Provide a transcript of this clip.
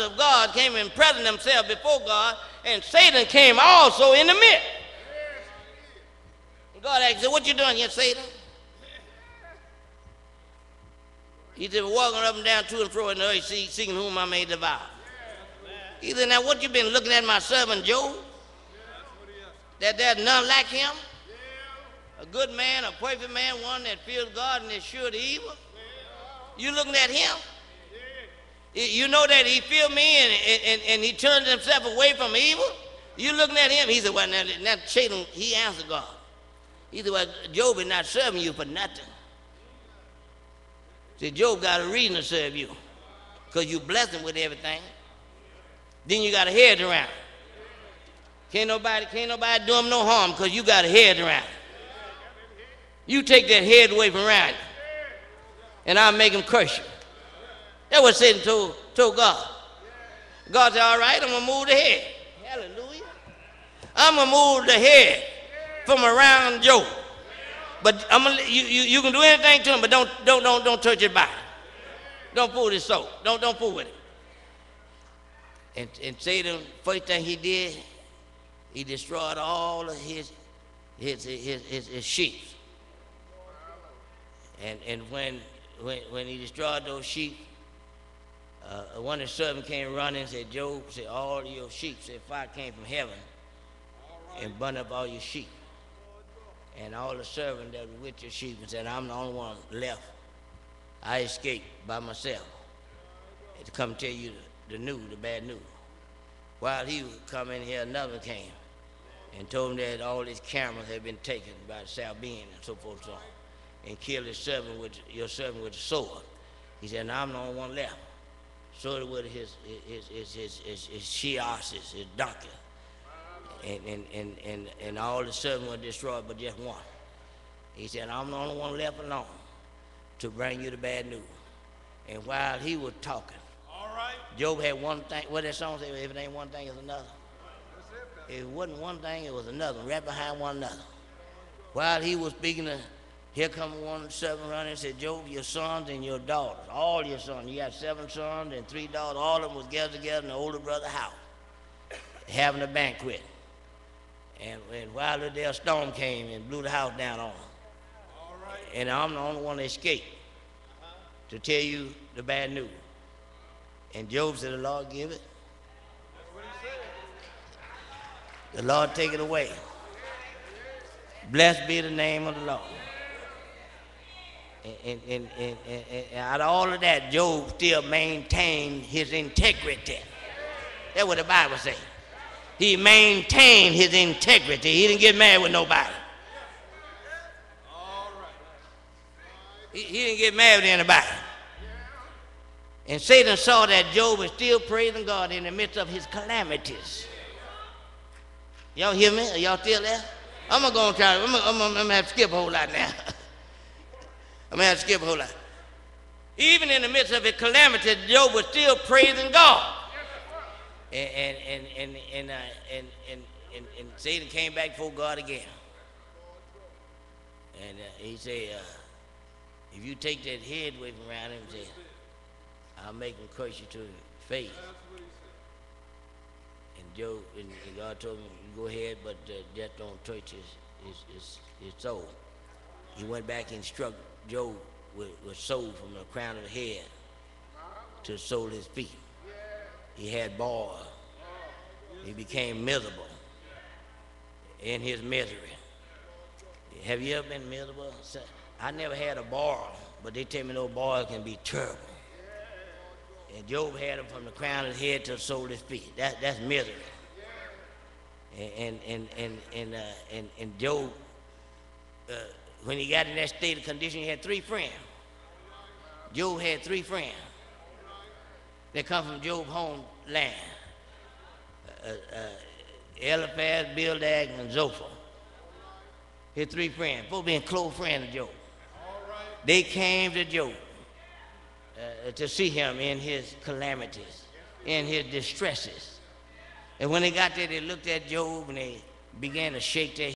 of God came and presented themselves before God, and Satan came also in the midst. And God asked, what you doing here, Satan? He said, walking up and down to and fro in the earth, seeking whom I may devour. He said, now what you been looking at my servant Job? That there's none like him? A good man, a perfect man, one that fears God and is sure of evil? You looking at him? You know that he feared me and he turned himself away from evil? You looking at him? He said, well, now Satan, he answered God. He said, well, Job is not serving you for nothing. See, Job got a reason to serve you, because you bless him with everything. Then you got a head around. Can't nobody do him no harm because you got a head around. You take that head away from around you, and I'll make him curse you. That's what Satan told God. God said, all right, I'm going to move the head. Hallelujah. I'm going to move the head from around Job. But I'm gonna, you can do anything to him, but don't touch his body. Don't fool his soul. Don't fool with him. And Satan, first thing he did, he destroyed all of his sheep. And when he destroyed those sheep, one of the servants came running and said, Job, said, all of your sheep, said, fire came from heaven and burned up all your sheep. And all the servants that were with your sheep and said, I'm the only one left. I escaped by myself to come tell you the bad news. While he was coming here, another came and told him that all his cameras had been taken by the South Bend and so forth and so on, and killed your servant with a sword. He said, now I'm the only one left. So it with his shears, his donkey. And all the servants were destroyed but just one. He said, I'm the only one left alone to bring you the bad news. And while he was talking, Job had one thing. What that song say? If it ain't one thing, it's another. If it wasn't one thing, it was another, right behind one another. While he was speaking, here come one servant running and said, Job, your sons and your daughters, all your sons, you got 7 sons and 3 daughters, all of them was gathered together in the older brother's house, having a banquet. And while the storm came and blew the house down on them. And I'm the only one that escaped to tell you the bad news. And Job said, the Lord give it. The Lord take it away. Blessed be the name of the Lord. And out of all of that, Job still maintained his integrity. That's what the Bible says. He maintained his integrity. He didn't get mad with nobody. He didn't get mad with anybody. And Satan saw that Job was still praising God in the midst of his calamities. Y'all hear me? Are y'all still there? I'm going to try. I'm going to have to skip a whole lot now. I'm going to have to skip a whole lot. Even in the midst of his calamity, Job was still praising God. And Satan came back before God again. And he said, if you take that head away from around him, say, I'll make him curse you to your face. And God told him, you go ahead, but death don't touch his soul. He went back and struck Job with soul from the crown of the head to the sole of his feet. He had boils. He became miserable in his misery. Have you ever been miserable? I never had a boil, but they tell me those boils can be terrible. And Job had them from the crown of his head to the sole of his feet. That's misery. And Job, when he got in that state of condition, he had 3 friends. Job had 3 friends. They come from Job's homeland. Eliphaz, Bildad, and Zophar. His 3 friends, both being close friends of Job. They came to Job to see him in his calamities, in his distresses. And when they got there, they looked at Job and they began to shake their